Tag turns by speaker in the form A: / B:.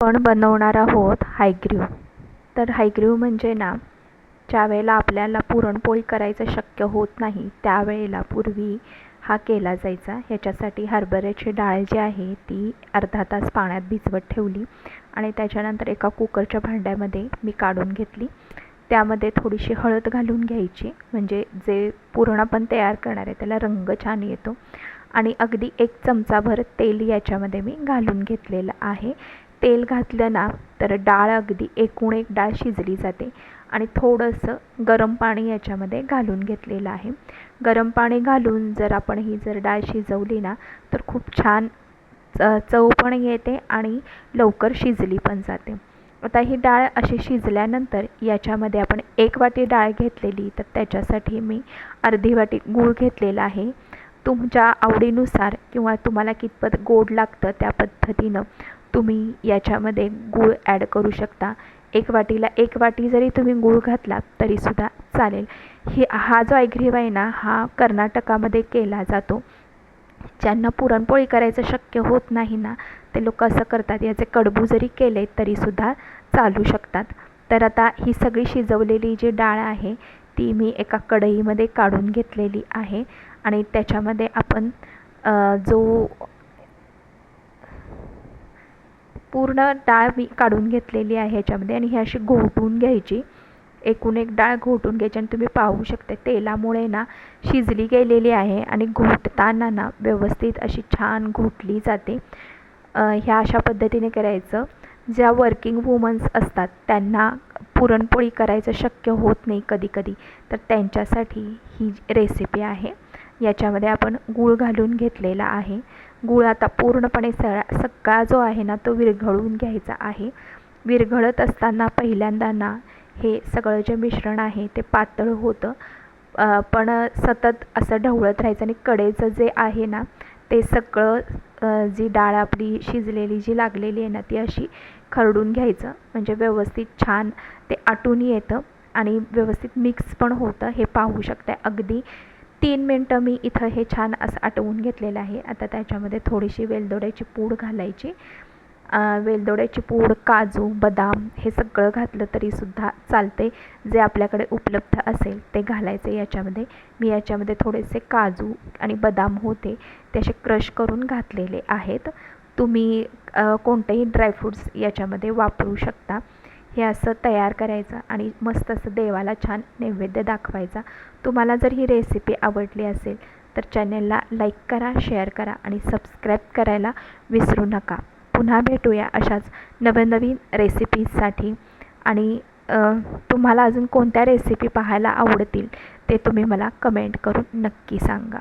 A: आपण बनवणार आहोत हायग्रीव. तर हायग्रीव म्हणजे ना, ज्यावेळेला आपल्याला पुरणपोळी करायचं शक्य होत नाही त्यावेळेला पूर्वी हा केला जायचा. ह्याच्यासाठी हरभऱ्याची डाळ जी आहे ती अर्धा तास पाण्यात भिजवत ठेवली आणि त्याच्यानंतर एका कुकरच्या भांड्यामध्ये मी काढून घेतली. त्यामध्ये थोडीशी हळद घालून घ्यायची, म्हणजे जे पुरण आपण तयार करणार आहे त्याला रंग छान येतो. आणि अगदी 1 चमचाभर तेल याच्यामध्ये मी घालून घेतलेलं आहे. तेल घातलं ना तर डाळ अगदी एकूण एक डाळ शिजली जाते. आणि थोडंसं गरम पाणी याच्यामध्ये घालून घेतलेलं आहे. गरम पाणी घालून जर आपण ही डाळ शिजवली ना तर खूप छान चव पण येते आणि लवकर शिजली पण जाते. आता ही डाळ अशी शिजल्यानंतर याच्यामध्ये आपण 1 वाटी डाळ घेतलेली, तर त्याच्यासाठी मी अर्धी वाटी गूळ घेतलेला आहे. तुमच्या आवडीनुसार किंवा तुम्हाला कितपत गोड लागतं त्या पद्धतीनं तुम्ही याच्यामध्ये गूळ ॲड करू शकता. 1 वाटीला 1 वाटी जरी तुम्ही गूळ घातला तरीसुद्धा चालेल. हा जो हायग्रीव आहे ना, हा कर्नाटकामध्ये केला जातो. ज्यांना पुरणपोळी करायचं शक्य होत नाही ना, ते लोक असं करतात, याचे कडबू जरी केले तरीसुद्धा चालू शकतात. तर आता ही सगळी शिजवलेली जी डाळ आहे ती मी एका कढईमध्ये काढून घेतलेली आहे आणि त्याच्यामध्ये आपण जो पूर्ण डाळ मी काढून घेतलेली आहे ह्याच्यामध्ये आणि ही अशी घोटून घ्यायची. एकूण एक डाळ घोटून घ्यायची आणि तुम्ही पाहू शकता तेलामुळे ना शिजली गेलेली आहे आणि घोटताना ना व्यवस्थित अशी छान घोटली जाते. ह्या अशा पद्धतीने करायचं. ज्या वर्किंग वुमन्स असतात त्यांना पुरणपोळी करायचं शक्य होत नाही कधी कधी, तर त्यांच्यासाठी ही रेसिपी आहे. याच्यामध्ये आपण गूळ घालून घेतलेला आहे. गूळ आता पूर्णपणे सगळा जो आहे ना तो विरघळून घ्यायचा आहे. विरघळत असताना पहिल्यांदा ना हे सगळं जे मिश्रण आहे ते पातळ होतं, पण सतत असं ढवळत राहायचं आणि कडेचं जे आहे ना ते सगळं जी डाळ आपली शिजलेली जी लागलेली आहे ना ती अशी खरडून घ्यायचं, म्हणजे व्यवस्थित छान ते आटून येतं आणि व्यवस्थित मिक्स पण होतं. हे पाहू शकता. अगदी 3 मिनटं मी इथं हे छान असं आटवून घेतलेलं आहे. आता त्याच्यामध्ये थोडीशी वेलदोड्याची पूड घालायची. वेलदोड्याची पूड, काजू, बदाम हे सगळं घातलं तरीसुद्धा चालते. जे आपल्याकडे उपलब्ध असेल ते घालायचे याच्यामध्ये. मी याच्यामध्ये थोडेसे काजू आणि बदाम होते ते असे क्रश करून घातलेले आहेत. तुम्ही कोणतेही ड्रायफ्रूट्स याच्यामध्ये वापरू शकता. हे असं तयार करायचं आणि मस्त असं देवाला छान नैवेद्य दाखवायचा. तुम्हाला जर ही रेसिपी आवडली असेल तर चॅनलला लाईक करा, शेअर करा आणि सबस्क्राईब करायला विसरू नका. पुन्हा भेटूया अशाच नवनवीन रेसिपीजसाठी. आणि तुम्हाला अजून कोणत्या रेसिपी पाहायला आवडतील ते तुम्ही मला कमेंट करून नक्की सांगा.